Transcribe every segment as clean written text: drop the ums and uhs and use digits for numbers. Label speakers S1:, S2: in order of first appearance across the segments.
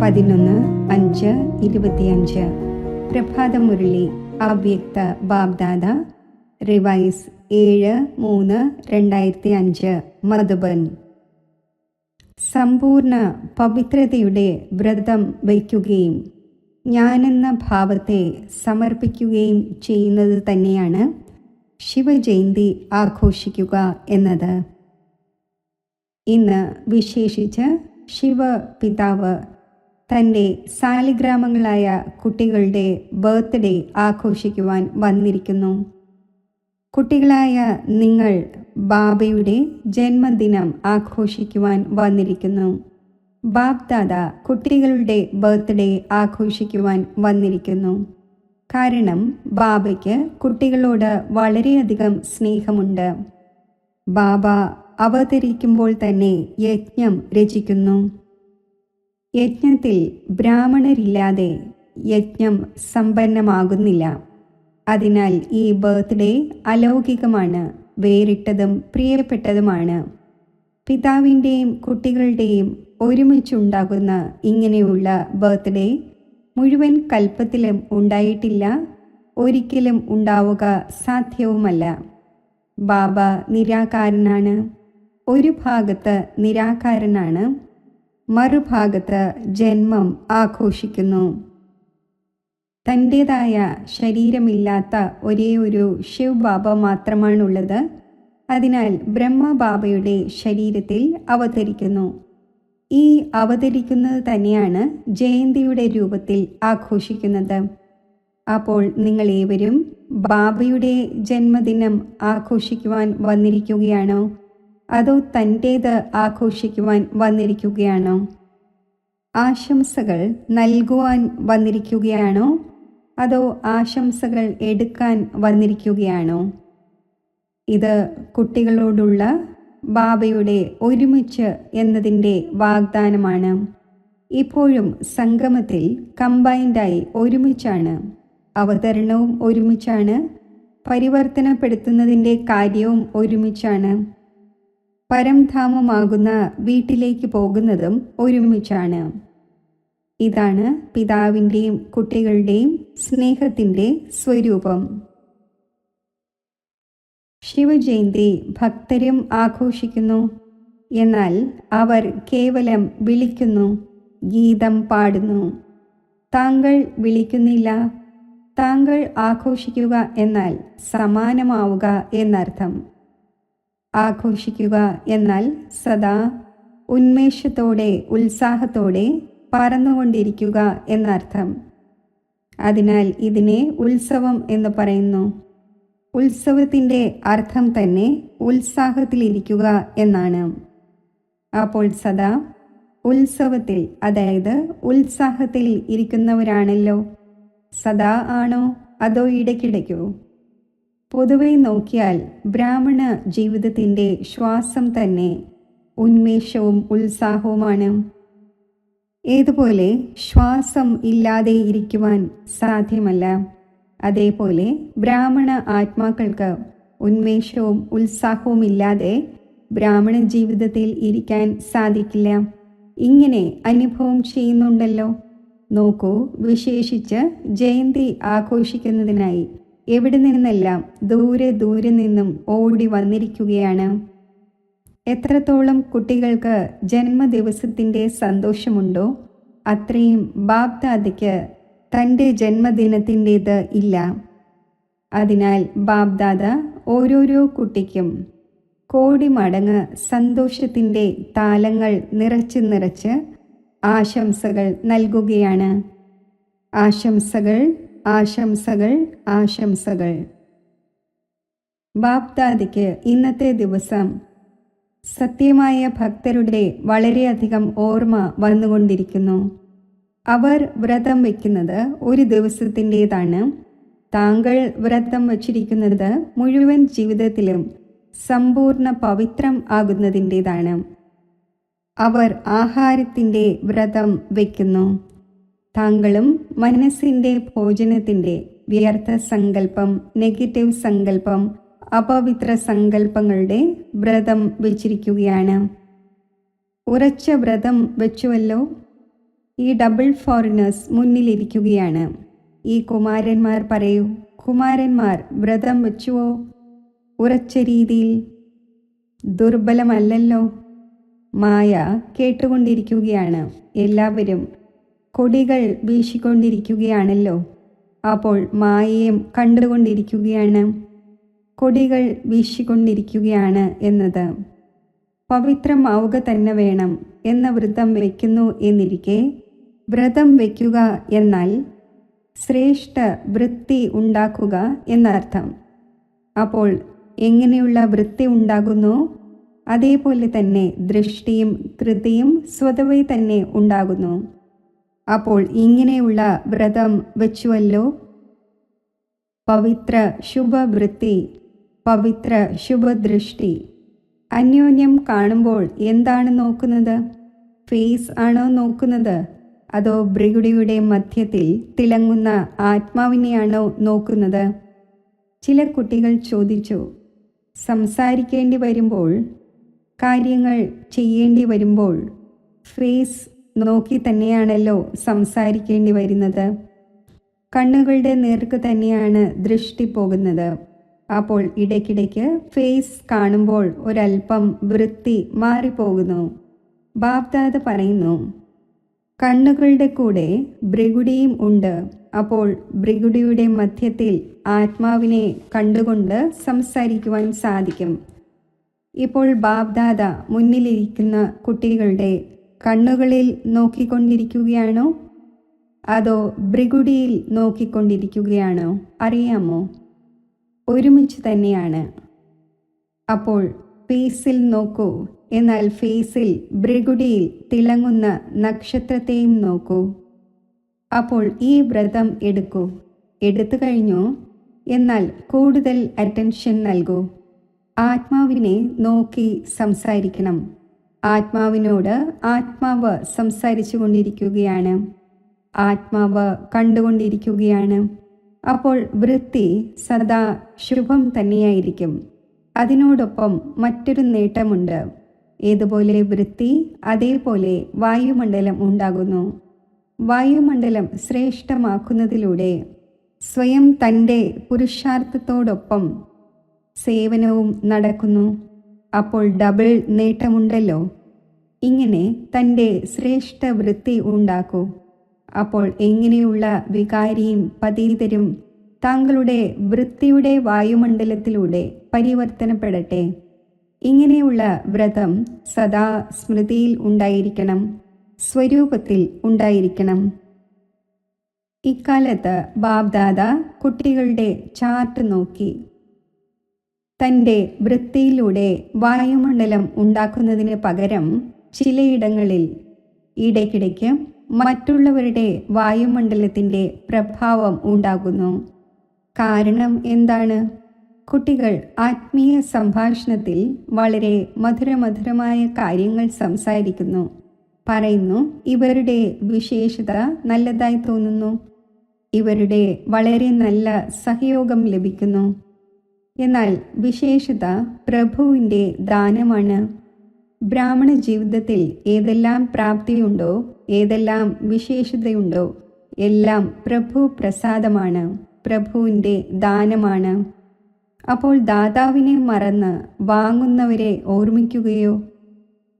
S1: 11/5/25 പ്രഭാതമുരളി അവ്യക്ത ബാബ്ദാദ റിവൈസ് 7/3/2005 മധുബൻ. സമ്പൂർണ്ണ പവിത്രതയുടെ വ്രതം വയ്ക്കുകയും ഞാനെന്ന ഭാവത്തെ സമർപ്പിക്കുകയും ചെയ്യുന്നത് തന്നെയാണ് ശിവജയന്തി ആഘോഷിക്കുക എന്നത്. ഇന്ന് വിശേഷിച്ച് ശിവപിതാവ് തൻ്റെ സാലിഗ്രാമങ്ങളായ കുട്ടികളുടെ ബർത്ത്ഡേ ആഘോഷിക്കുവാൻ വന്നിരിക്കുന്നു. കുട്ടികളായ നിങ്ങൾ ബാബയുടെ ജന്മദിനം ആഘോഷിക്കുവാൻ വന്നിരിക്കുന്നു. ബാബ്ദാദ കുട്ടികളുടെ ബർത്ത്ഡേ ആഘോഷിക്കുവാൻ വന്നിരിക്കുന്നു. കാരണം ബാബയ്ക്ക് കുട്ടികളോട് വളരെയധികം സ്നേഹമുണ്ട്. ബാബ അവതരിക്കുമ്പോൾ തന്നെ യജ്ഞം രചിക്കുന്നു. യജ്ഞത്തിൽ ബ്രാഹ്മണരില്ലാതെ യജ്ഞം സമ്പന്നമാകുന്നില്ല. അതിനാൽ ഈ ബർത്ത്ഡേ അലൗകികമാണ്, വേറിട്ടതും പ്രിയപ്പെട്ടതുമാണ്. പിതാവിൻ്റെയും കുട്ടികളുടെയും ഒരുമിച്ചുണ്ടാകുന്ന ഇങ്ങനെയുള്ള ബർത്ത്ഡേ മുഴുവൻ കൽപ്പത്തിലും ഉണ്ടായിട്ടില്ല, ഒരിക്കലും ഉണ്ടാവുക സാധ്യവുമല്ല. ബാബ നിരാകാരനാണ്. ഒരു ഭാഗത്ത് നിരാകാരനാണ്, മറുഭാഗത്ത് ജന്മം ആഘോഷിക്കുന്നു. തൻ്റേതായ ശരീരമില്ലാത്ത ഒരേ ഒരു ശിവ് ബാബ മാത്രമാണുള്ളത്. അതിനാൽ ബ്രഹ്മബാബയുടെ ശരീരത്തിൽ അവതരിക്കുന്നു. ഈ അവതരിക്കുന്നത് തന്നെയാണ് ജയന്തിയുടെ രൂപത്തിൽ ആഘോഷിക്കുന്നത്. അപ്പോൾ നിങ്ങൾ ഏവരും ബാബയുടെ ജന്മദിനം ആഘോഷിക്കുവാൻ വന്നിരിക്കുകയാണോ, അതോ തൻ്റേത് ആഘോഷിക്കുവാൻ വന്നിരിക്കുകയാണോ? ആശംസകൾ നൽകുവാൻ വന്നിരിക്കുകയാണോ, അതോ ആശംസകൾ എടുക്കാൻ വന്നിരിക്കുകയാണോ? ഇത് കുട്ടികളോടുള്ള ബാബയുടെ ഒരുമിച്ച് എന്നതിൻ്റെ വാഗ്ദാനമാണ്. ഇപ്പോഴും സംഗമത്തിൽ കമ്പൈൻഡായി ഒരുമിച്ചാണ്. അവതരണവും ഒരുമിച്ചാണ്. പരിവർത്തനപ്പെടുത്തുന്നതിൻ്റെ കാര്യവും ഒരുമിച്ചാണ്. പരംധാമമാകുന്ന വീട്ടിലേക്ക് പോകുന്നതും ഒരുമിച്ചാണ്. ഇതാണ് പിതാവിൻ്റെയും കുട്ടികളുടെയും സ്നേഹത്തിൻ്റെ സ്വരൂപം. ശിവജയന്തി ഭക്തരും ആഘോഷിക്കുന്നു. എന്നാൽ അവർ കേവലം വിളിക്കുന്നു, ഗീതം പാടുന്നു. താങ്കൾ വിളിക്കുന്നില്ല. താങ്കൾ ആഘോഷിക്കുക എന്നാൽ സമാനമാവുക എന്നർത്ഥം. ആഘോഷിക്കുക എന്നാൽ സദാ ഉന്മേഷത്തോടെ ഉത്സാഹത്തോടെ പറന്നുകൊണ്ടിരിക്കുക എന്നർത്ഥം. അതിനാൽ ഇതിനെ ഉത്സവം എന്ന് പറയുന്നു. ഉത്സവത്തിൻ്റെ അർത്ഥം തന്നെ ഉത്സാഹത്തിലിരിക്കുക എന്നാണ്. അപ്പോൾ സദാ ഉത്സവത്തിൽ, അതായത് ഉത്സാഹത്തിൽ ഇരിക്കുന്നവരാണല്ലോ. സദാ ആണോ, അതോ ഇടയ്ക്കിടയ്ക്കോ? പൊതുവെ നോക്കിയാൽ ബ്രാഹ്മണ ജീവിതത്തിൻ്റെ ശ്വാസം തന്നെ ഉന്മേഷവും ഉത്സാഹവുമാണ്. ഏതുപോലെ ശ്വാസം ഇല്ലാതെ ഇരിക്കുവാൻ സാധ്യമല്ല, അതേപോലെ ബ്രാഹ്മണ ആത്മാക്കൾക്ക് ഉന്മേഷവും ഉത്സാഹവും ഇല്ലാതെ ബ്രാഹ്മണ ജീവിതത്തിൽ ഇരിക്കാൻ സാധിക്കില്ല. ഇങ്ങനെ അനുഭവം ചെയ്യുന്നുണ്ടല്ലോ. നോക്കൂ, വിശേഷിച്ച് ജയന്തി ആഘോഷിക്കുന്നതിനായി എവിടെ നിന്നെല്ലാം ദൂരെ ദൂരെ നിന്നും ഓടി വന്നിരിക്കുകയാണ്. എത്രത്തോളം കുട്ടികൾക്ക് ജന്മദിവസത്തിൻ്റെ സന്തോഷമുണ്ടോ അത്രയും ബാബ്ദാദയ്ക്ക് തൻ്റെ ജന്മദിനത്തിൻ്റേത് ഇല്ല. അതിനാൽ ബാബ്ദാദ ഓരോരോ കുട്ടിക്കും കോടി മടങ്ങ് സന്തോഷത്തിൻ്റെ താലങ്ങൾ നിറച്ച് നിറച്ച് ആശംസകൾ നൽകുകയാണ്. ആശംസകൾ, ആശംസകൾ, ആശംസകൾ. ബാബ്ദാദയ്ക്ക് ഇന്നത്തെ ദിവസം സത്യമായ ഭക്തരുടെ വളരെയധികം ഓർമ്മ വന്നുകൊണ്ടിരിക്കുന്നു. അവർ വ്രതം വയ്ക്കുന്നത് ഒരു ദിവസത്തിൻ്റേതാണ്. താങ്കൾ വ്രതം വച്ചിരിക്കുന്നത് മുഴുവൻ ജീവിതത്തിലും സമ്പൂർണ്ണ പവിത്രം ആകുന്നതിൻ്റേതാണ്. അവർ ആഹാരത്തിൻ്റെ വ്രതം വയ്ക്കുന്നു. താങ്കളും മനസ്സിൻ്റെ ഭോജനത്തിൻ്റെ വ്യർത്ഥ സങ്കല്പം, നെഗറ്റീവ് സങ്കല്പം, അപവിത്ര സങ്കല്പങ്ങളുടെ വ്രതം വച്ചിരിക്കുകയാണ്. ഉറച്ച വ്രതം വെച്ചുവല്ലോ. ഈ ഡബിൾ ഫോറിനേഴ്സ് മുന്നിലിരിക്കുകയാണ്. ഈ കുമാരന്മാർ പറയൂ, കുമാരന്മാർ വ്രതം വെച്ചുവോ? ഉറച്ച രീതിയിൽ? ദുർബലമല്ലല്ലോ. മായ കേട്ടുകൊണ്ടിരിക്കുകയാണ്. എല്ലാവരും കൊടികൾ വീശിക്കൊണ്ടിരിക്കുകയാണല്ലോ. അപ്പോൾ മായയും കണ്ടുകൊണ്ടിരിക്കുകയാണ്. കൊടികൾ വീശിക്കൊണ്ടിരിക്കുകയാണ് എന്നത്. പവിത്രമാവുക തന്നെ വേണം എന്ന വ്രതം വയ്ക്കുന്നു എന്നിരിക്കെ, വ്രതം വയ്ക്കുക എന്നാൽ ശ്രേഷ്ഠ വൃത്തി ഉണ്ടാക്കുക എന്നർത്ഥം. അപ്പോൾ എങ്ങനെയുള്ള വൃത്തി ഉണ്ടാകുന്നു, അതേപോലെ തന്നെ ദൃഷ്ടിയും ധൃതിയും സ്വതവേ തന്നെ ഉണ്ടാകുന്നു. അപ്പോൾ ഇങ്ങനെയുള്ള വ്രതം വച്ചുവല്ലോ. പവിത്ര ശുഭവൃത്തി, പവിത്ര ശുഭദൃഷ്ടി. അന്യോന്യം കാണുമ്പോൾ എന്താണ് നോക്കുന്നത്? ഫേസ് ആണോ നോക്കുന്നത്? അതോ ഭൃഗുടിയുടെ മധ്യത്തിൽ തിളങ്ങുന്ന ആത്മാവിനെയാണോ നോക്കുന്നത്? ചില കുട്ടികൾ ചോദിച്ചു, സംസാരിക്കേണ്ടി വരുമ്പോൾ, കാര്യങ്ങൾ ചെയ്യേണ്ടി വരുമ്പോൾ ഫേസ് നോക്കി തന്നെയാണല്ലോ സംസാരിക്കേണ്ടി വരുന്നത്. കണ്ണുകളുടെ നേർക്ക് തന്നെയാണ് ദൃഷ്ടി പോകുന്നത്. അപ്പോൾ ഇടയ്ക്കിടയ്ക്ക് ഫേസ് കാണുമ്പോൾ ഒരൽപ്പം വൃത്തി മാറിപ്പോകുന്നു. ബാപ്ദാദ പറയുന്നു, കണ്ണുകളുടെ കൂടെ ഭൃഗുടിയും ഉണ്ട്. അപ്പോൾ ഭൃഗുടിയുടെ മധ്യത്തിൽ ആത്മാവിനെ കണ്ടുകൊണ്ട് സംസാരിക്കുവാൻ സാധിക്കും. ഇപ്പോൾ ബാപ്ദാദ മുന്നിലിരിക്കുന്ന കുട്ടികളുടെ കണ്ണുകളിൽ നോക്കിക്കൊണ്ടിരിക്കുകയാണോ, അതോ ഭൃഗുടിയിൽ നോക്കിക്കൊണ്ടിരിക്കുകയാണോ അറിയാമോ? ഒരുമിച്ച് തന്നെയാണ്. അപ്പോൾ ഫേസിൽ നോക്കൂ, എന്നാൽ ഫേസിൽ ഭൃഗുടിയിൽ തിളങ്ങുന്ന നക്ഷത്രത്തെയും നോക്കൂ. അപ്പോൾ ഈ വ്രതം എടുക്കൂ. എടുത്തു കഴിഞ്ഞു, എന്നാൽ കൂടുതൽ അറ്റൻഷൻ നൽകൂ. ആത്മാവിനെ നോക്കി സംസാരിക്കണം. ആത്മാവിനോട് ആത്മാവ് സംസാരിച്ചു കൊണ്ടിരിക്കുകയാണ്. ആത്മാവ് കണ്ടുകൊണ്ടിരിക്കുകയാണ്. അപ്പോൾ വൃത്തി സദാ ശുഭം തന്നെയായിരിക്കും. അതിനോടൊപ്പം മറ്റൊരു നേട്ടമുണ്ട്. ഏതുപോലെ വൃത്തി, അതേപോലെ വായുമണ്ഡലം ഉണ്ടാകുന്നു. വായുമണ്ഡലം ശ്രേഷ്ഠമാക്കുന്നതിലൂടെ സ്വയം തൻ്റെ പുരുഷാർത്ഥത്തോടൊപ്പം സേവനവും നടക്കുന്നു. അപ്പോൾ ഡബിൾ നേട്ടമുണ്ടല്ലോ. ഇങ്ങനെ തൻ്റെ ശ്രേഷ്ഠ വൃത്തി ഉണ്ടാക്കൂ. അപ്പോൾ എങ്ങനെയുള്ള വികാരിയും പതീതരും താങ്കളുടെ വൃത്തിയുടെ വായുമണ്ഡലത്തിലൂടെ പരിവർത്തനപ്പെടട്ടെ. ഇങ്ങനെയുള്ള വ്രതം സദാ സ്മൃതിയിൽ ഉണ്ടായിരിക്കണം, സ്വരൂപത്തിൽ ഉണ്ടായിരിക്കണം. ഇക്കാലത്ത് ബാപ്ദാദ കുട്ടികളുടെ ചാർട്ട് നോക്കി തൻ്റെ വൃത്തിയിലൂടെ വായുമണ്ഡലം ഉണ്ടാക്കുന്നതിന് പകരം ചിലയിടങ്ങളിൽ ഇടയ്ക്കിടയ്ക്ക് മറ്റുള്ളവരുടെ വായുമണ്ഡലത്തിൻ്റെ പ്രഭാവം ഉണ്ടാകുന്നു. കാരണം എന്താണ്? കുട്ടികൾ ആത്മീയ സംഭാഷണത്തിൽ വളരെ മധുരമധുരമായ കാര്യങ്ങൾ സംസാരിക്കുന്നു, പറയുന്നു. ഇവരുടെ വിശേഷത നല്ലതായി തോന്നുന്നു. ഇവരുടെ വളരെ നല്ല സഹയോഗം ലഭിക്കുന്നു. എന്നാൽ വിശേഷത പ്രഭുവിൻ്റെ ദാനമാണ്. ബ്രാഹ്മണ ജീവിതത്തിൽ ഏതെല്ലാം പ്രാപ്തിയുണ്ടോ, ഏതെല്ലാം വിശേഷതയുണ്ടോ, എല്ലാം പ്രഭു പ്രസാദമാണ്, പ്രഭുവിൻ്റെ ദാനമാണ്. അപ്പോൾ ദാതാവിനെ മറന്ന് വാങ്ങുന്നവരെ ഓർമ്മിക്കുകയോ?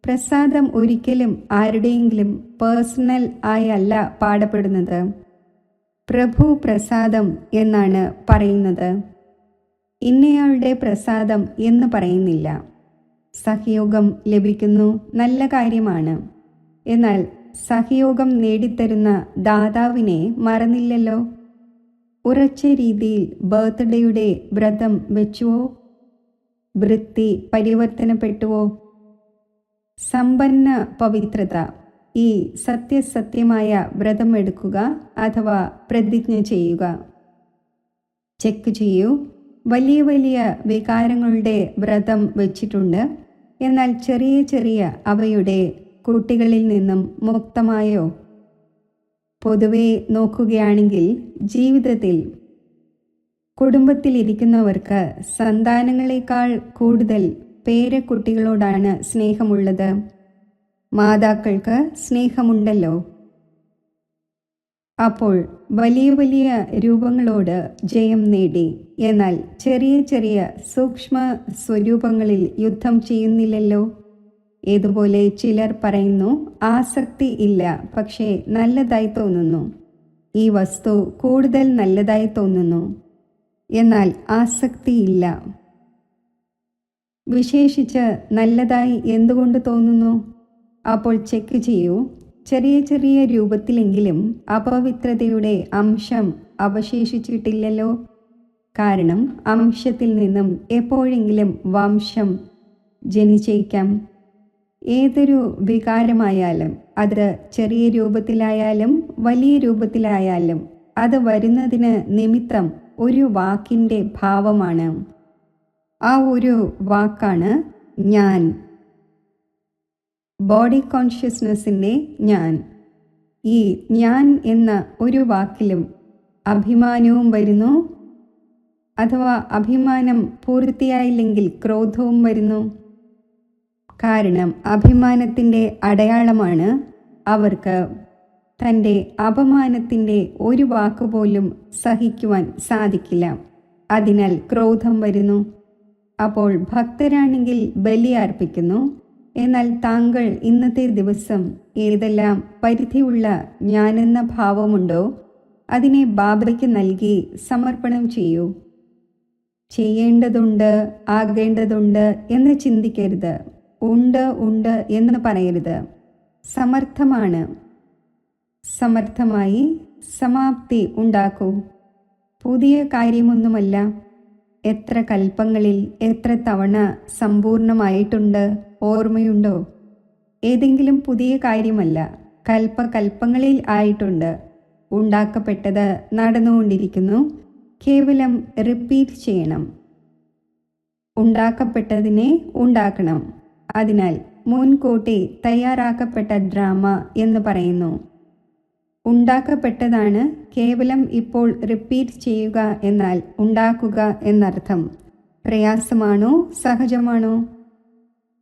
S1: പ്രസാദം ഒരിക്കലും ആരുടെയെങ്കിലും പേഴ്സണൽ ആയല്ല പാടപ്പെടുന്നത്. പ്രഭു പ്രസാദം എന്നാണ് പറയുന്നത്. ഇന്നയാളുടെ പ്രസാദം എന്ന് പറയുന്നില്ല. സഹയോഗം ലഭിക്കുന്നു, നല്ല കാര്യമാണ്. എന്നാൽ സഹയോഗം നേടിത്തരുന്ന ദാതാവിനെ മറന്നില്ലല്ലോ. ഉറച്ച രീതിയിൽ ബർത്ത്ഡേയുടെ വ്രതം വെച്ചുവോ? വൃത്തി പരിവർത്തനപ്പെട്ടുവോ? സമ്പന്ന പവിത്രത. ഈ സത്യസത്യമായ വ്രതം എടുക്കുക അഥവാ പ്രതിജ്ഞ ചെയ്യുക. ചെക്ക് ചെയ്യൂ. വലിയ വലിയ വികാരങ്ങളുടെ വ്രതം വച്ചിട്ടുണ്ട്. എന്നാൽ ചെറിയ ചെറിയ അവയുടെ കുട്ടികളിൽ നിന്നും മുക്തമായോ? പൊതുവെ നോക്കുകയാണെങ്കിൽ ജീവിതത്തിൽ കുടുംബത്തിലിരിക്കുന്നവർക്ക് സന്താനങ്ങളെക്കാൾ കൂടുതൽ പേരക്കുട്ടികളോടാണ് സ്നേഹമുള്ളത്. മാതാക്കൾക്ക് സ്നേഹമുണ്ടല്ലോ. അപ്പോൾ വലിയ വലിയ രൂപങ്ങളോട് ജയം നേടി. എന്നാൽ ചെറിയ ചെറിയ സൂക്ഷ്മ സ്വരൂപങ്ങളിൽ യുദ്ധം ചെയ്യുന്നില്ലല്ലോ. ഇതുപോലെ ചിലർ പറയുന്നു, ആസക്തി ഇല്ല, പക്ഷേ നല്ലതായി തോന്നുന്നു. ഈ വസ്തു കൂടുതൽ നല്ലതായി തോന്നുന്നു, എന്നാൽ ആസക്തിയില്ല. വിശേഷിച്ച് നല്ലതായി എന്തുകൊണ്ട് തോന്നുന്നു? അപ്പോൾ ചെക്ക് ചെയ്യൂ. ചെറിയ ചെറിയ രൂപത്തിലെങ്കിലും അപവിത്രതയുടെ അംശം അവശേഷിച്ചിട്ടില്ലല്ലോ. കാരണം അംശത്തിൽ നിന്നും എപ്പോഴെങ്കിലും വംശം ജനിച്ചേക്കാം. ഏതൊരു വികാരമായാലും, അത് ചെറിയ രൂപത്തിലായാലും വലിയ രൂപത്തിലായാലും, അത് വരുന്നതിന് നിമിത്തം ഒരു വാക്കിൻ്റെ ഭാവമാണ്. ആ ഒരു വാക്കാണ് ഞാൻ. ബോഡി കോൺഷ്യസ്നെസ്സിൻ്റെ ഞാൻ. ഈ ഞാൻ എന്ന ഒരു വാക്കിലും അഭിമാനവും വരുന്നു, അഥവാ അഭിമാനം പൂർത്തിയായില്ലെങ്കിൽ ക്രോധവും വരുന്നു. കാരണം അഭിമാനത്തിൻ്റെ അടയാളമാണ് അവർക്ക് തൻ്റെ അപമാനത്തിൻ്റെ ഒരു വാക്കുപോലും സഹിക്കുവാൻ സാധിക്കില്ല. അതിനാൽ ക്രോധം വരുന്നു. അപ്പോൾ ഭക്തരാണെങ്കിൽ ബലി അർപ്പിക്കുന്നു. എന്നാൽ താങ്കൾ ഇന്നത്തെ ദിവസം ഏതെല്ലാം പരിധിയുള്ള ഞാനെന്ന ഭാവമുണ്ടോ അതിനെ ബാബയ്ക്ക് നൽകി സമർപ്പണം ചെയ്യൂ. ചെയ്യേണ്ടതുണ്ട്, ആകേണ്ടതുണ്ട് എന്ന് ചിന്തിക്കരുത്. ഉണ്ട് ഉണ്ട് എന്ന് പറയരുത്. സമർത്ഥമാണ്. സമർത്ഥമായി സമാപ്തി ഉണ്ടാക്കൂ. പുതിയ കാര്യമൊന്നുമല്ല. എത്ര കൽപ്പങ്ങളിൽ എത്ര തവണ സമ്പൂർണമായിട്ടുണ്ട് ഓർമ്മയുണ്ടോ? ഏതെങ്കിലും പുതിയ കാര്യമല്ല, കൽപ്പങ്ങളിൽ ആയിട്ടുണ്ട്. ഉണ്ടാക്കപ്പെട്ടത് നടന്നുകൊണ്ടിരിക്കുന്നു. കേവലം റിപ്പീറ്റ് ചെയ്യണം. ഉണ്ടാക്കപ്പെട്ടതിനെ ഉണ്ടാക്കണം. അതിനാൽ മുൻകൂട്ടി തയ്യാറാക്കപ്പെട്ട ഡ്രാമ എന്ന് പറയുന്നു. ഉണ്ടാക്കപ്പെട്ടതാണ് കേവലം ഇപ്പോൾ റിപ്പീറ്റ് ചെയ്യുക എന്നാൽ ഉണ്ടാക്കുക എന്നർത്ഥം. പ്രയാസമാണോ സഹജമാണോ?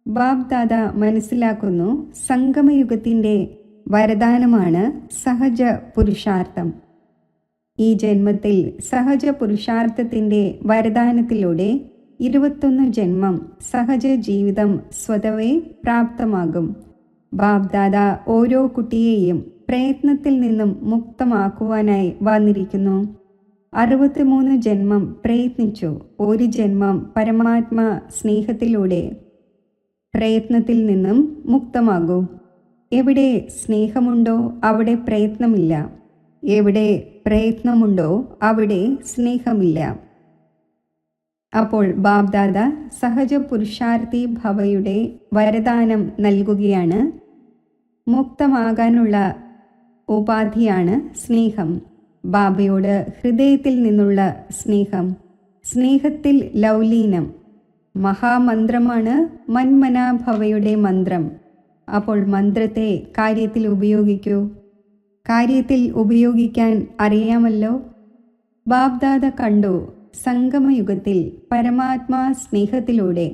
S1: ബാബ് ദാദ മനസ്സിലാക്കുന്നു, സംഗമയുഗത്തിൻ്റെ വരദാനമാണ് സഹജ പുരുഷാർത്ഥം. ഈ ജന്മത്തിൽ സഹജ പുരുഷാർത്ഥത്തിൻ്റെ വരദാനത്തിലൂടെ 21 ജന്മം സഹജ ജീവിതം സ്വതവേ പ്രാപ്തമാകും. ബാബ് ദാദ ഓരോ കുട്ടിയെയും പ്രയത്നത്തിൽ നിന്നും മുക്തമാക്കുവാനായി വന്നിരിക്കുന്നു. 63 ജന്മം പ്രയത്നിച്ചു. ഒരു ജന്മം പരമാത്മാ സ്നേഹത്തിലൂടെ പ്രയത്നത്തിൽ നിന്നും മുക്തമാകൂ. എവിടെ സ്നേഹമുണ്ടോ അവിടെ പ്രയത്നമില്ല. എവിടെ പ്രയത്നമുണ്ടോ അവിടെ സ്നേഹമില്ല. അപ്പോൾ ബാബ് ദാദ സഹജ പുരുഷാർത്ഥി ഭവയുടെ വരദാനം നൽകുകയാണ്. മുക്തമാകാനുള്ള ഉപാധിയാണ് സ്നേഹം. ബാബയോട് ഹൃദയത്തിൽ നിന്നുള്ള സ്നേഹം. സ്നേഹത്തിൽ ലൗലീനം. മഹാമന്ത്രമാണ് മന്മനാഭവയുടെ മന്ത്രം. അപ്പോൾ മന്ത്രത്തെ കാര്യത്തിൽ ഉപയോഗിക്കൂ. കാര്യത്തിൽ ഉപയോഗിക്കാൻ അറിയാമല്ലോ. ബാബ് ദാദ കണ്ടു, സംഗമയുഗത്തിൽ പരമാത്മാ സ്നേഹത്തിലൂടെ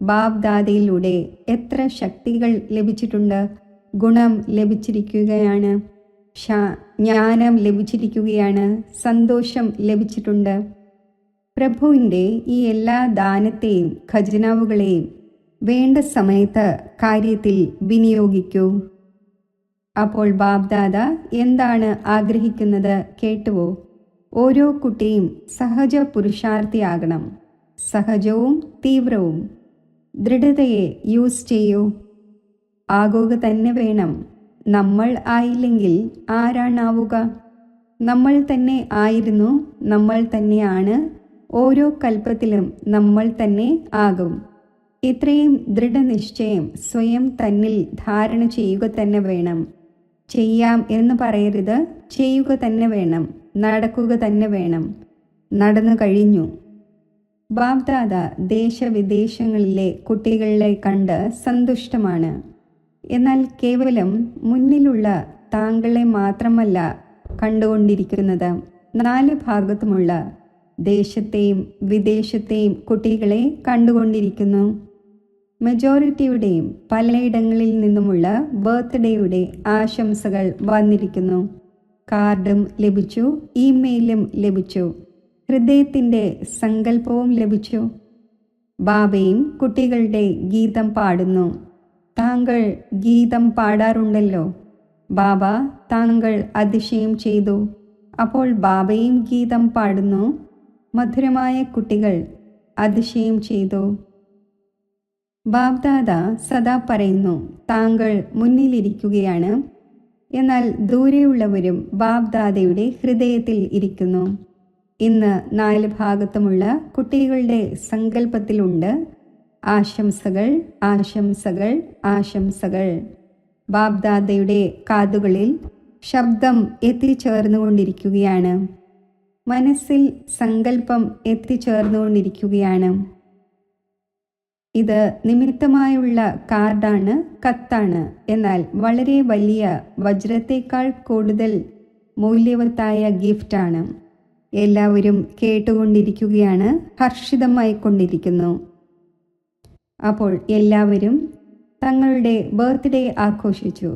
S1: ബാബ് ദാദയിലൂടെ എത്ര ശക്തികൾ ലഭിച്ചിട്ടുണ്ട്. ഗുണം ലഭിച്ചിരിക്കുകയാണ്, ജ്ഞാനം ലഭിച്ചിരിക്കുകയാണ്, സന്തോഷം ലഭിച്ചിട്ടുണ്ട്. പ്രഭുവിൻ്റെ ഈ എല്ലാ ദാനത്തെയും ഖജനാവുകളെയും വേണ്ട സമയത്ത് കാര്യത്തിൽ വിനിയോഗിക്കൂ. അപ്പോൾ ബാബ് ദാദ എന്താണ് ആഗ്രഹിക്കുന്നത് കേട്ടുവോ? ഓരോ കുട്ടിയും സഹജ പുരുഷാർത്ഥിയാകണം. സഹജവും തീവ്രവും. ദൃഢതയെ യൂസ് ചെയ്യൂ. ആകുക തന്നെ വേണം. നമ്മൾ ആയില്ലെങ്കിൽ ആരാണാവുക? നമ്മൾ തന്നെ ആയിരുന്നു, നമ്മൾ തന്നെയാണ്. ഓരോ കൽപ്പത്തിലും നമ്മൾ തന്നെ ആകും. ഇത്രയും ദൃഢനിശ്ചയം സ്വയം തന്നിൽ ധാരണ ചെയ്യുക തന്നെ വേണം. ചെയ്യാം എന്ന് പറയരുത്, ചെയ്യുക തന്നെ വേണം. നടക്കുക തന്നെ വേണം. നടന്നു കഴിഞ്ഞു. ബാബ് ദാദ ദേശവിദേശങ്ങളിലെ കുട്ടികളെ കണ്ട് സന്തുഷ്ടമാണ്. എന്നാൽ കേവലം മുന്നിലുള്ള താങ്കളെ മാത്രമല്ല കണ്ടുകൊണ്ടിരിക്കുന്നത്, 4 ഭാഗത്തുമുള്ള ദേശത്തെയും വിദേശത്തെയും കുട്ടികളെ കണ്ടുകൊണ്ടിരിക്കുന്നു. മെജോറിറ്റിയുടെയും പലയിടങ്ങളിൽ നിന്നുമുള്ള ബർത്ത്ഡേയുടെ ആശംസകൾ വന്നിരിക്കുന്നു. കാർഡും ലഭിച്ചു, ഇമെയിലും ലഭിച്ചു, ഹൃദയത്തിൻ്റെ സങ്കല്പവും ലഭിച്ചു. ബാബയും കുട്ടികളുടെ ഗീതം പാടുന്നു. താങ്കൾ ഗീതം പാടാറുണ്ടല്ലോ. ബാബ താങ്കൾ അതിശയം ചെയ്തു. അപ്പോൾ ബാബയും ഗീതം പാടുന്നു. മധുരമായ കുട്ടികൾ അതിശയം ചെയ്തു. ബാബ്ദാദ സദാ പറയുന്നു, താങ്കൾ മുന്നിലിരിക്കുകയാണ്. എന്നാൽ ദൂരെയുള്ളവരും ബാബ്ദാദയുടെ ഹൃദയത്തിൽ ഇരിക്കുന്നു. ഇന്ന് 4 ഭാഗത്തുമുള്ള കുട്ടികളുടെ സങ്കല്പത്തിലുണ്ട് ആശംസകൾ, ആശംസകൾ, ആശംസകൾ. ബാബ്ദാദയുടെ കാതുകളിൽ ശബ്ദം എത്തിച്ചേർന്നുകൊണ്ടിരിക്കുകയാണ്. മനസ്സിൽ സങ്കല്പം എത്തിച്ചേർന്നുകൊണ്ടിരിക്കുകയാണ്. ഇത് നിമിത്തമായുള്ള കാർഡാണ്, കത്താണ്. എന്നാൽ വളരെ വലിയ വജ്രത്തേക്കാൾ കൂടുതൽ മൂല്യവത്തായ ഗിഫ്റ്റാണ്. എല്ലാവരും കേട്ടുകൊണ്ടിരിക്കുകയാണ്, ഹർഷിതമായി കൊണ്ടിരിക്കുന്നു. അപ്പോൾ എല്ലാവരും തങ്ങളുടെ ബർത്ത്ഡേ ആഘോഷിച്ചു.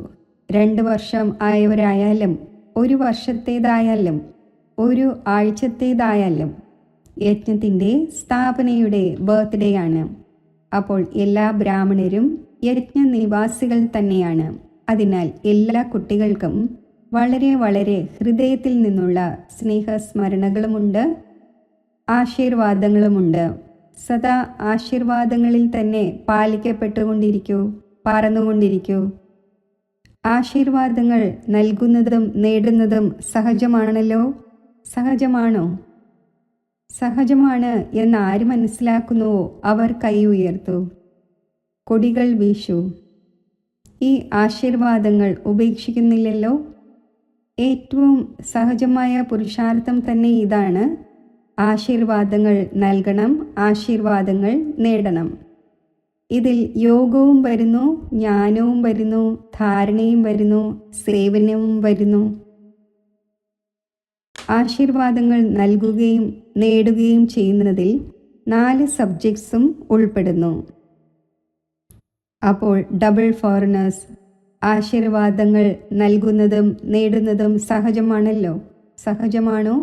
S1: 2 വർഷം ആയവരായാലും 1 വർഷത്തേതായാലും 1 ആഴ്ചത്തേതായാലും യജ്ഞത്തിൻ്റെ സ്ഥാപനയുടെ ബർത്ത്ഡേ ആണ്. അപ്പോൾ എല്ലാ ബ്രാഹ്മണരും യജ്ഞനിവാസികൾ തന്നെയാണ്. അതിനാൽ എല്ലാ കുട്ടികൾക്കും വളരെ വളരെ ഹൃദയത്തിൽ നിന്നുള്ള സ്നേഹസ്മരണകളുമുണ്ട്, ആശീർവാദങ്ങളുമുണ്ട്. സദാ ആശീർവാദങ്ങളിൽ തന്നെ പാലിക്കപ്പെട്ടുകൊണ്ടിരിക്കൂ, പറന്നുകൊണ്ടിരിക്കൂ. ആശീർവാദങ്ങൾ നൽകുന്നതും നേടുന്നതും സഹജമാണല്ലോ. സഹജമാണോ? സഹജമാണ് എന്ന് ആര് മനസ്സിലാക്കുന്നുവോ അവർ കൈ ഉയർത്തു. കൊടികൾ വീശൂ. ഈ ആശീർവാദങ്ങൾ ഉപേക്ഷിക്കുന്നില്ലല്ലോ. ഏറ്റവും സഹജമായ പുരുഷാർത്ഥം തന്നെ ഇതാണ്. ആശീർവാദങ്ങൾ നൽകണം, ആശീർവാദങ്ങൾ നേടണം. ഇതിൽ യോഗവും വരുന്നു, ജ്ഞാനവും വരുന്നു, ധാരണയും വരുന്നു, സേവനവും വരുന്നു. ആശീർവാദങ്ങൾ നൽകുകയും നേടുകയും ചെയ്യുന്നതിൽ 4 സബ്ജക്ട്സും ഉൾപ്പെടുന്നു. അപ്പോൾ ഡബിൾ ഫോറിനേഴ്സ്, ആശീർവാദങ്ങൾ നൽകുന്നതും നേടുന്നതും സഹജമാണല്ലോ. സഹജമാണോ?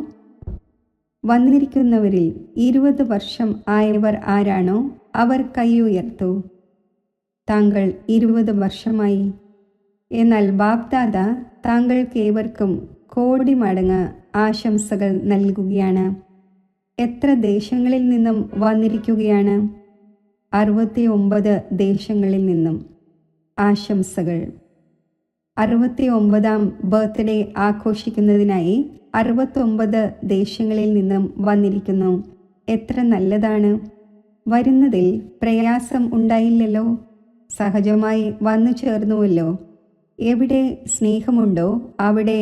S1: വന്നിരിക്കുന്നവരിൽ 20 വർഷം ആയവർ ആരാണോ അവർ കൈ ഉയർത്തു. താങ്കൾ 20 വർഷമായി. എന്നാൽ ബാബ്ദാദ താങ്കൾക്കേവർക്കും കോടി മടങ്ങ് ആശംസകൾ നൽകുകയാണ്. എത്ര ദേശങ്ങളിൽ നിന്നും വന്നിരിക്കുകയാണ്? 69 ദേശങ്ങളിൽ നിന്നും ആശംസകൾ. 69ാം ബർത്ത്ഡേ ആഘോഷിക്കുന്നതിനായി 69 ദേശങ്ങളിൽ നിന്നും വന്നിരിക്കുന്നു. എത്ര നല്ലതാണ്. വരുന്നതിൽ പ്രയാസം ഉണ്ടായില്ലല്ലോ. സഹജമായി വന്നു ചേർന്നുവല്ലോ. എവിടെ സ്നേഹമുണ്ടോ അവിടെ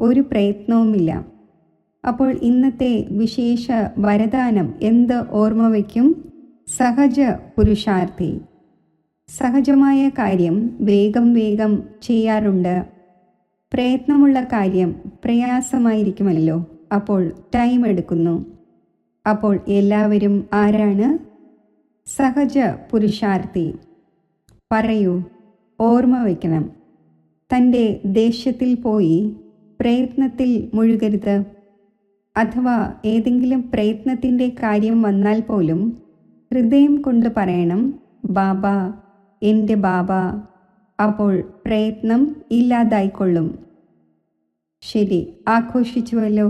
S1: ഒരു പ്രയത്നവുമില്ല. അപ്പോൾ ഇന്നത്തെ വിശേഷ വരദാനം എന്ത് ഓർമ്മ വയ്ക്കും? സഹജ പുരുഷാർത്ഥി. സഹജമായ കാര്യം വേഗം വേഗം ചെയ്യാറുണ്ട്. പ്രയത്നമുള്ള കാര്യം പ്രയാസമായിരിക്കുമല്ലോ. അപ്പോൾ ടൈം എടുക്കുന്നു. അപ്പോൾ എല്ലാവരും ആരാണ്? സഹജ പുരുഷാർത്ഥി. പറയൂ, ഓർമ്മ വയ്ക്കണം. തൻ്റെ ദേശത്തിൽ പോയി പ്രയത്നത്തിൽ മുഴുകരുത്. അഥവാ ഏതെങ്കിലും പ്രയത്നത്തിൻ്റെ കാര്യം വന്നാൽ പോലും ഹൃദയം കൊണ്ട് പറയണം, ബാബ, എൻ്റെ ബാബ. അപ്പോൾ പ്രയത്നം ഇല്ലാതായിക്കൊള്ളും. ശരി, ആഘോഷിച്ചുവല്ലോ.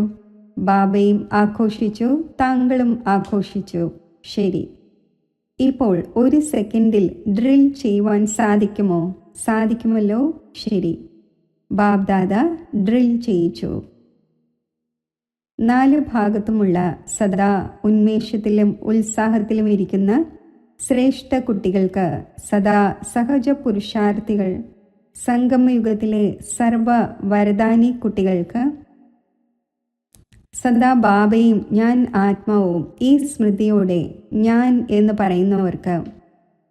S1: ബാബയും ആഘോഷിച്ചു, താങ്കളും ആഘോഷിച്ചു. ശരി, ഇപ്പോൾ 1 സെക്കൻഡിൽ ഡ്രിൽ ചെയ്യുവാൻ സാധിക്കുമോ? സാധിക്കുമല്ലോ. ശരി, ബാബ്ദാദ ഡ്രിൽ ചെയ്യിച്ചു. 4 ഭാഗത്തുമുള്ള സദാ ഉന്മേഷത്തിലും ഉത്സാഹത്തിലും ഇരിക്കുന്ന ശ്രേഷ്ഠ കുട്ടികൾക്ക്, സദാ സഹജ പുരുഷാർത്ഥികൾ, സംഗമയുഗത്തിലെ സർവ വരദാനി കുട്ടികൾക്ക്, സദാ ബാബയും ഞാൻ ആത്മാവും ഈ സ്മൃതിയോടെ ഞാൻ എന്ന് പറയുന്നവർക്ക്,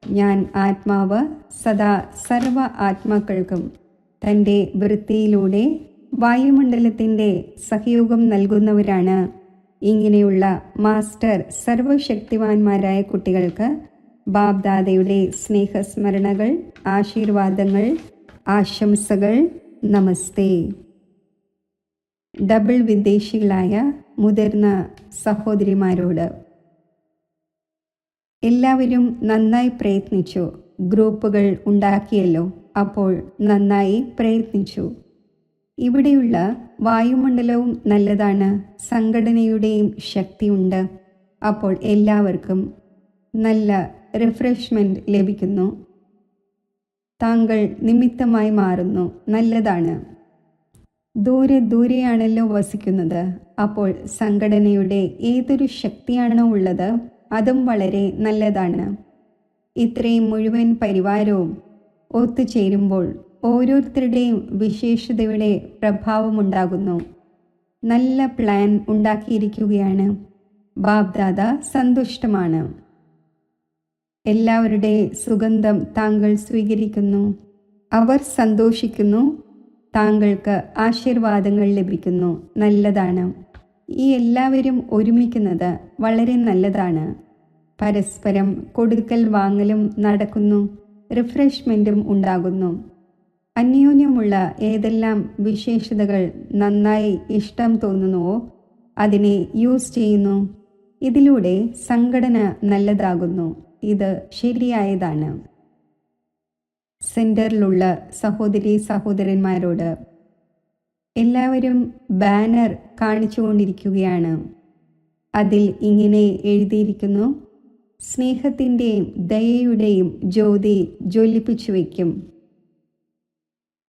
S1: ഞാൻ ആത്മാവ് സദാ സർവ ആത്മാക്കൾക്കും തൻ്റെ വൃത്തിയിലൂടെ വായുമണ്ഡലത്തിൻ്റെ സഹയോഗം നൽകുന്നവരാണ്. ഇങ്ങനെയുള്ള മാസ്റ്റർ സർവശക്തിവാന്മാരായ കുട്ടികൾക്ക് ബാബ്ദാദയുടെ സ്നേഹസ്മരണകൾ, ആശീർവാദങ്ങൾ, ആശംസകൾ. നമസ്തേ. ഡബിൾ വിദേശികളായ മുതിർന്ന സഹോദരിമാരോട്. എല്ലാവരും നന്നായി പ്രയത്നിച്ചു. ഗ്രൂപ്പുകൾ ഉണ്ടാക്കിയല്ലോ, അപ്പോൾ നന്നായി പ്രയത്നിച്ചു. ഇവിടെയുള്ള വായുമണ്ഡലവും നല്ലതാണ്. സംഘടനയുടെയും ശക്തിയുണ്ട്. അപ്പോൾ എല്ലാവർക്കും നല്ല റിഫ്രഷ്മെൻറ്റ് ലഭിക്കുന്നു. താങ്കൾ നിമിത്തമായി മാറുന്നു. നല്ലതാണ്. ദൂരെയാണല്ലോ വസിക്കുന്നത്. അപ്പോൾ സംഘടനയുടെ ഏതൊരു ശക്തിയാണോ ഉള്ളത് അതും വളരെ നല്ലതാണ്. ഇത്രയും മുഴുവൻ പരിവാരവും ഒത്തുചേരുമ്പോൾ ഓരോരുത്തരുടെയും വിശേഷതയുടെ പ്രഭാവമുണ്ടാകുന്നു. നല്ല പ്ലാൻ ഉണ്ടാക്കിയിരിക്കുകയാണ്. ബാബ്ദാദ സന്തുഷ്ടമാണ്. എല്ലാവരുടെ സുഗന്ധം താങ്കൾ സ്വീകരിക്കുന്നു. അവർ സന്തോഷിക്കുന്നു. താങ്കൾക്ക് ആശീർവാദങ്ങൾ ലഭിക്കുന്നു. നല്ലതാണ്. ഈ എല്ലാവരും ഒരുമിക്കുന്നത് വളരെ നല്ലതാണ്. പരസ്പരം കൊടുക്കൽ വാങ്ങലും നടക്കുന്നു. റിഫ്രഷ്മെൻറ്റും ഉണ്ടാകുന്നു. അന്യോന്യമുള്ള ഏതെല്ലാം വിശേഷതകൾ നന്നായി ഇഷ്ടം തോന്നുന്നുവോ അതിനെ യൂസ് ചെയ്യുന്നു. ഇതിലൂടെ സംഘടന നല്ലതാകുന്നു. ഇത് ശരിയായതാണ്. സെൻറ്ററിലുള്ള സഹോദരി സഹോദരന്മാരോട്. എല്ലാവരും ബാനർ കാണിച്ചുകൊണ്ടിരിക്കുകയാണ്. അതിൽ ഇങ്ങനെ എഴുതിയിരിക്കുന്നു: സ്നേഹത്തിൻ്റെയും ദയയുടെയും ജ്യോതി ജ്വലിപ്പിച്ചു വയ്ക്കും.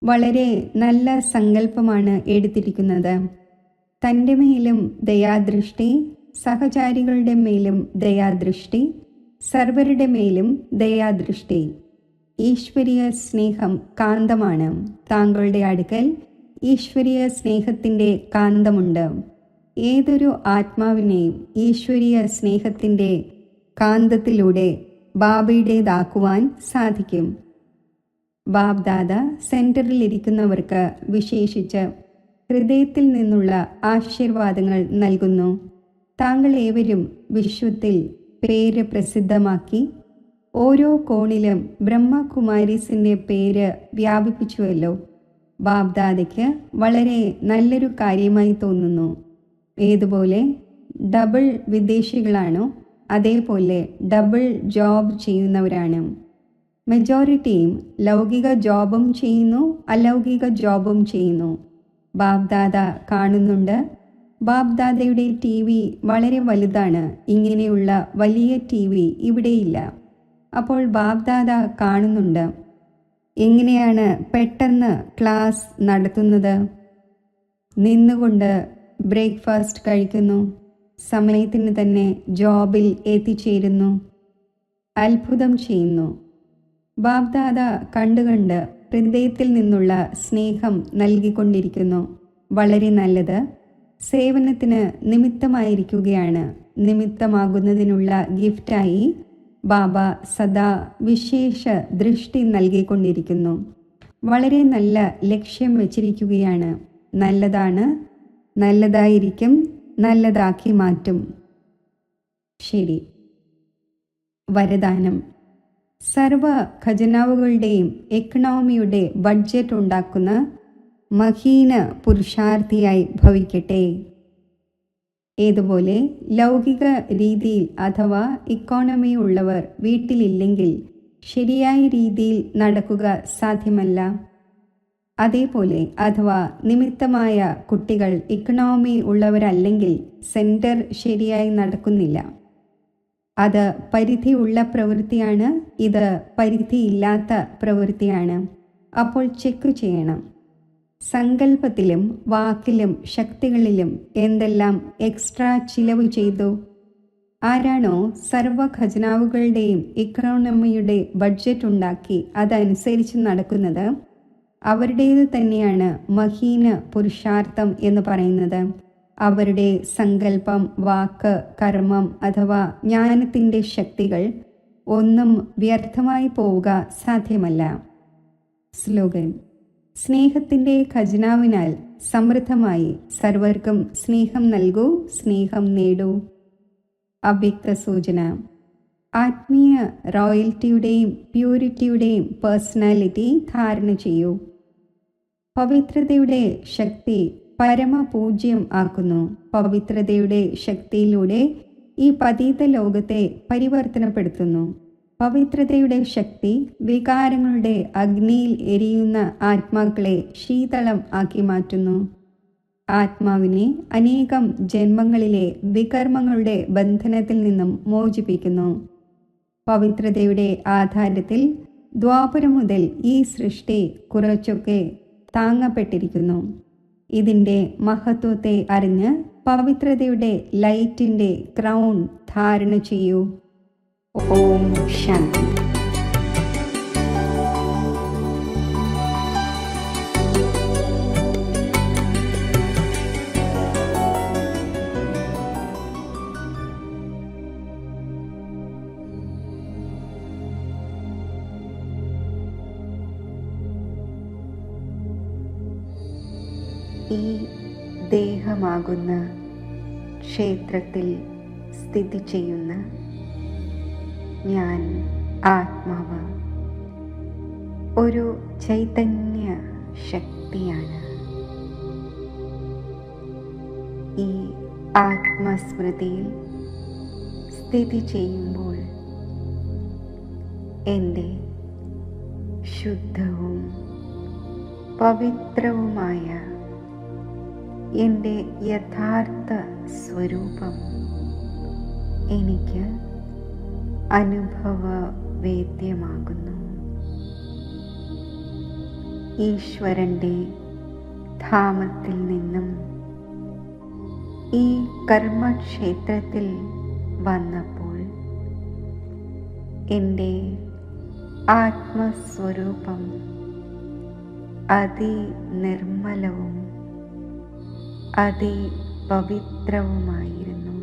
S1: വളരെ നല്ല സങ്കല്പമാണ് എടുത്തിരിക്കുന്നത്. തൻ്റെ മേലും ദയാദൃഷ്ടി, സഹചാരികളുടെ മേലും ദയാദൃഷ്ടി, സർവരുടെ മേലും ദയാദൃഷ്ടി. ഈശ്വരീയ സ്നേഹം കാന്തമാണ്. താങ്കളുടെ അടുക്കൽ ഈശ്വരീയ സ്നേഹത്തിൻ്റെ കാന്തമുണ്ട്. ഏതൊരു ആത്മാവിനെയും ഈശ്വരീയ സ്നേഹത്തിൻ്റെ കാന്തത്തിലൂടെ ബാബയുടേതാക്കുവാൻ സാധിക്കും. ബാബ്ദാദ സെൻറ്ററിൽ ഇരിക്കുന്നവർക്ക് വിശേഷിച്ച് ഹൃദയത്തിൽ നിന്നുള്ള ആശീർവാദങ്ങൾ നൽകുന്നു. താങ്കൾ ഏവരും വിശ്വത്തിൽ പേര് പ്രസിദ്ധമാക്കി. ഓരോ കോണിലും ബ്രഹ്മകുമാരീസിൻ്റെ പേര് വ്യാപിപ്പിച്ചുവല്ലോ. ബാബ്ദാദയ്ക്ക് വളരെ നല്ലൊരു കാര്യമായി തോന്നുന്നു. ഏതുപോലെ ഡബിൾ വിദേശികളാണോ അതേപോലെ ഡബിൾ ജോബ് ചെയ്യുന്നവരാണ്. മെജോറിറ്റിയും ലൗകിക ജോബും ചെയ്യുന്നു, അലൗകിക ജോബും ചെയ്യുന്നു. ബാബ്ദാദ കാണുന്നുണ്ട്. ബാബ്ദാദയുടെ TV വളരെ വലുതാണ്. ഇങ്ങനെയുള്ള വലിയ TV ഇവിടെയില്ല. അപ്പോൾ ബാബ്ദാദ കാണുന്നുണ്ട്. എങ്ങനെയാണ് പെട്ടെന്ന് ക്ലാസ് നടത്തുന്നത്? നിന്നുകൊണ്ട് ബ്രേക്ക്ഫാസ്റ്റ് കഴിക്കുന്നു. സമയത്തിന് തന്നെ ജോബിൽ എത്തിച്ചേരുന്നു. അത്ഭുതം ചെയ്യുന്നു. ബാബ്ദാദ കണ്ടുകണ്ട് ഹൃദയത്തിൽ നിന്നുള്ള സ്നേഹം നൽകിക്കൊണ്ടിരിക്കുന്നു. വളരെ നല്ലത്. സേവനത്തിന് നിമിത്തമായിരിക്കുകയാണ്. നിമിത്തമാകുന്നതിനുള്ള ഗിഫ്റ്റായി ബാബ സദാ വിശേഷ ദൃഷ്ടി നൽകിക്കൊണ്ടിരിക്കുന്നു. വളരെ നല്ല ലക്ഷ്യം വച്ചിരിക്കുകയാണ്. നല്ലതാണ്, നല്ലതായിരിക്കും, നല്ലതാക്കി മാറ്റും. ശരി. വരദാനം. സർവ ഖജനാവുകളുടെയും എക്കണോമിയുടെ ബഡ്ജറ്റ് ഉണ്ടാക്കുന്ന മഹീന പുരുഷാർത്ഥിയായി ഭവിക്കട്ടെ. ഏതുപോലെ ലൗകിക രീതിയിൽ അഥവാ ഇക്കോണമി ഉള്ളവർ വീട്ടിലില്ലെങ്കിൽ ശരിയായ രീതിയിൽ നടക്കുക സാധ്യമല്ല. അതേപോലെ അഥവാ നിമിത്തമായ കുട്ടികൾ ഇക്കണോമി ഉള്ളവരല്ലെങ്കിൽ സെൻറ്റർ ശരിയായി നടക്കുന്നില്ല. അത് പരിധിയുള്ള പ്രവൃത്തിയാണ്. ഇത് പരിധിയില്ലാത്ത പ്രവൃത്തിയാണ്. അപ്പോൾ ചെക്ക് ചെയ്യണം. സങ്കല്പത്തിലും വാക്കിലും ശക്തികളിലും എന്തെല്ലാം എക്സ്ട്രാ ചിലവ് ചെയ്തു? ആരാണോ സർവ ഖജനാവുകളുടെയും ഇക്കോണമിയുടെ ബഡ്ജറ്റ് ഉണ്ടാക്കി അതനുസരിച്ച് നടക്കുന്നത് അവരുടേത് തന്നെയാണ് മഹീന പുരുഷാർത്ഥം എന്ന് പറയുന്നത്. അവരുടെ സങ്കല്പം, വാക്ക്, കർമ്മം അഥവാ ജ്ഞാനത്തിൻ്റെ ശക്തികൾ ഒന്നും വ്യർത്ഥമായി പോവുക സാധ്യമല്ല. സ്ലോഗൻ. സ്നേഹത്തിൻ്റെ ഖജനാവിനാൽ സമൃദ്ധമായി സർവർക്കും സ്നേഹം നൽകൂ, സ്നേഹം നേടൂ. അവ്യക്ത സൂചന. ആത്മീയ റോയൽറ്റിയുടെയും പ്യൂരിറ്റിയുടെയും പേഴ്സണാലിറ്റി ധാരണ ചെയ്യൂ. പവിത്രതയുടെ ശക്തി പരമപൂജ്യം ആക്കുന്നു. പവിത്രതയുടെ ശക്തിയിലൂടെ ഈ പതീത ലോകത്തെ പരിവർത്തനപ്പെടുത്തുന്നു. പവിത്രതയുടെ ശക്തി വികാരങ്ങളുടെ അഗ്നിയിൽ എരിയുന്ന ആത്മാക്കളെ ശീതളം ആക്കി മാറ്റുന്നു. ആത്മാവിനെ അനേകം ജന്മങ്ങളിലെ വികർമ്മങ്ങളുടെ ബന്ധനത്തിൽ നിന്നും മോചിപ്പിക്കുന്നു. പവിത്രതയുടെ ആധാരത്തിൽ ദ്വാപരം മുതൽ ഈ സൃഷ്ടി കുറച്ചൊക്കെ താങ്ങപ്പെട്ടിരിക്കുന്നു. ഇതിൻ്റെ മഹത്വത്തെ അറിഞ്ഞ് പവിത്രതയുടെ ലൈറ്റിൻ്റെ ക്രൗൺ ധാരണ ചെയ്യൂ. ഓം ശാന്തി. ഈ ദേഹമാകുന്ന ക്ഷേത്രത്തിൽ സ്ഥിതി ചെയ്യുന്ന ഞാൻ ആത്മാവ് ഒരു ചൈതന്യ ശക്തിയാണ്. ഈ ആത്മസ്മൃതിയിൽ സ്ഥിതി ചെയ്യുമ്പോൾ എൻ്റെ ശുദ്ധവും പവിത്രവുമായ എൻ്റെ യഥാർത്ഥ സ്വരൂപം എനിക്ക് അനുഭവവേദ്യമാകുന്നു. ഈശ്വരൻ്റെ ധാമത്തിൽ നിന്നും ഈ കർമ്മക്ഷേത്രത്തിൽ വന്നപ്പോൾ എൻ്റെ ആത്മസ്വരൂപം അതിനിർമ്മലവും അതിപവിത്രവുമായിരുന്നു.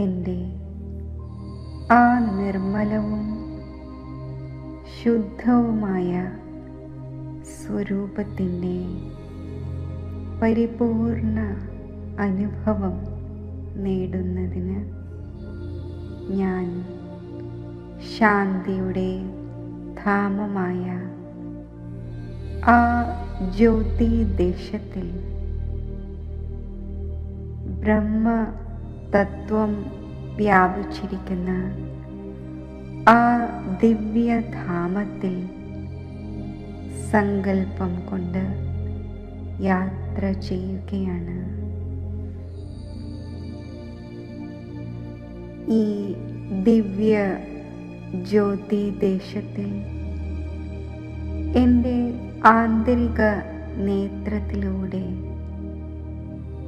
S1: എൻ്റെ ആ നിർമ്മലവും ശുദ്ധവുമായ സ്വരൂപത്തിൻ്റെ പരിപൂർണ അനുഭവം നേടുന്നതിന് ഞാൻ ശാന്തിയുടെ ധാമമായ ആ ജ്യോതിദേശത്തിൽ ബ്രഹ്മതത്വം വ്യാപിച്ചിരിക്കുന്ന ആ ദിവ്യധാമത്തിൽ സങ്കല്പം കൊണ്ട് യാത്ര ചെയ്യുകയാണ്. ഈ ദിവ്യ ജ്യോതിദേശത്തിൽ എൻ്റെ ആന്തരിക നേത്രത്തിലൂടെ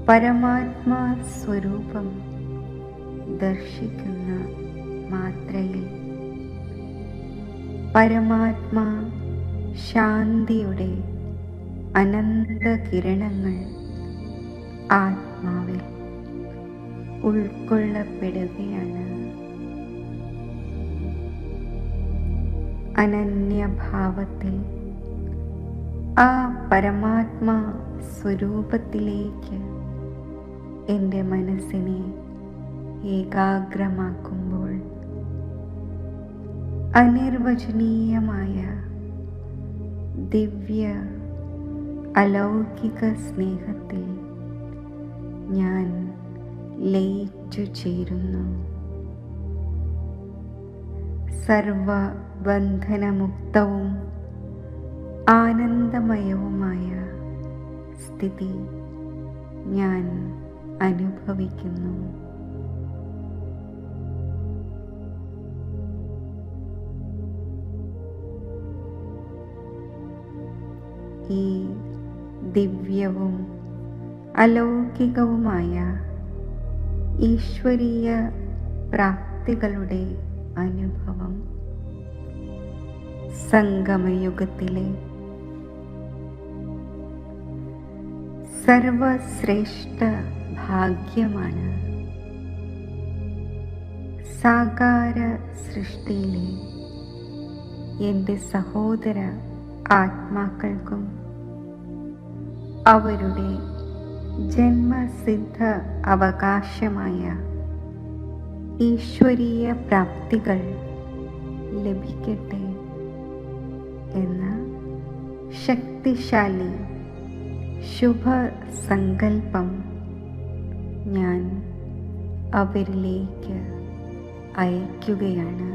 S1: പരമാത്മാ സ്വരൂപം ദർശിക്കുന്ന മാത്രയിൽ പരമാത്മാ ശാന്തിയുടെ അനന്ത കിരണങ്ങൾ ആത്മാവിൽ ഉൾക്കൊള്ളപ്പെടുകയാണ്. അനന്യഭാവത്തിൽ ആ പരമാത്മാ സ്വരൂപത്തിലേക്ക് എൻ്റെ മനസ്സിനെ ഏകാഗ്രമാക്കുമ്പോൾ അനിർവചനീയമായ ദിവ്യ അലൗകിക സ്നേഹത്തിൽ ഞാൻ ലയിച്ചു ചേരുന്നു. സർവബന്ധനമുക്തവും ആനന്ദമയവുമായ സ്ഥിതി ഞാൻ അനുഭവിക്കുന്നു. ഈ ദിവ്യവും അലൗകികവുമായ ഈശ്വരീയ പ്രാപ്തികളുടെ അനുഭവം സംഗമയുഗത്തിലെ സർവശ്രേഷ്ഠ ഭാഗ്യമാണ്. സാകാര സൃഷ്ടിയിലെ എൻ്റെ സഹോദര ആത്മാക്കൾക്കും അവരുടെ ജന്മസിദ്ധ അവകാശമായ ഈശ്വരീയ പ്രാപ്തികൾ ലഭിക്കട്ടെ എന്ന ശക്തിശാലി ശുഭസങ്കൽപ്പം ഞാൻ അവരിലേക്ക് അയയ്ക്കുകയാണ്.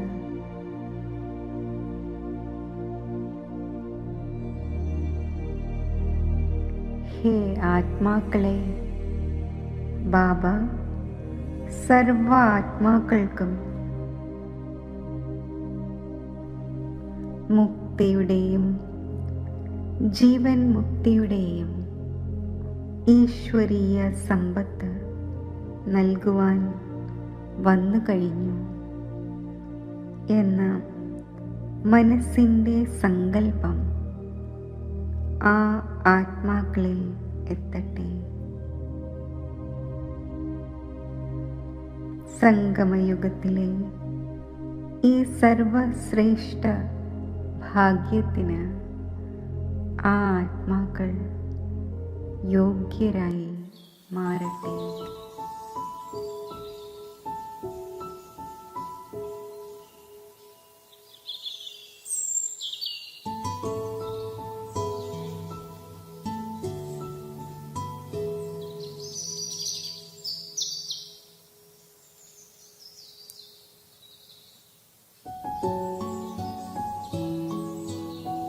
S1: ഹേ ആത്മാക്കളെ, ബാബ സർവ ആത്മാക്കൾക്കും മുക്തിയുടെയും ജീവൻ മുക്തിയുടെയും ഈശ്വരീയ സമ്പത്ത് നൽകുവാൻ വന്നു കഴിഞ്ഞു എന്ന മനസ്സിൻ്റെ സങ്കല്പം ആ ആത്മാക്കളിൽ എത്തട്ടെ. സംഗമയുഗത്തിലെ ഈ സർവശ്രേഷ്ഠ ഭാഗ്യത്തിന് ആ ആത്മാക്കൾ യോഗ്യരായി മാറട്ടെ.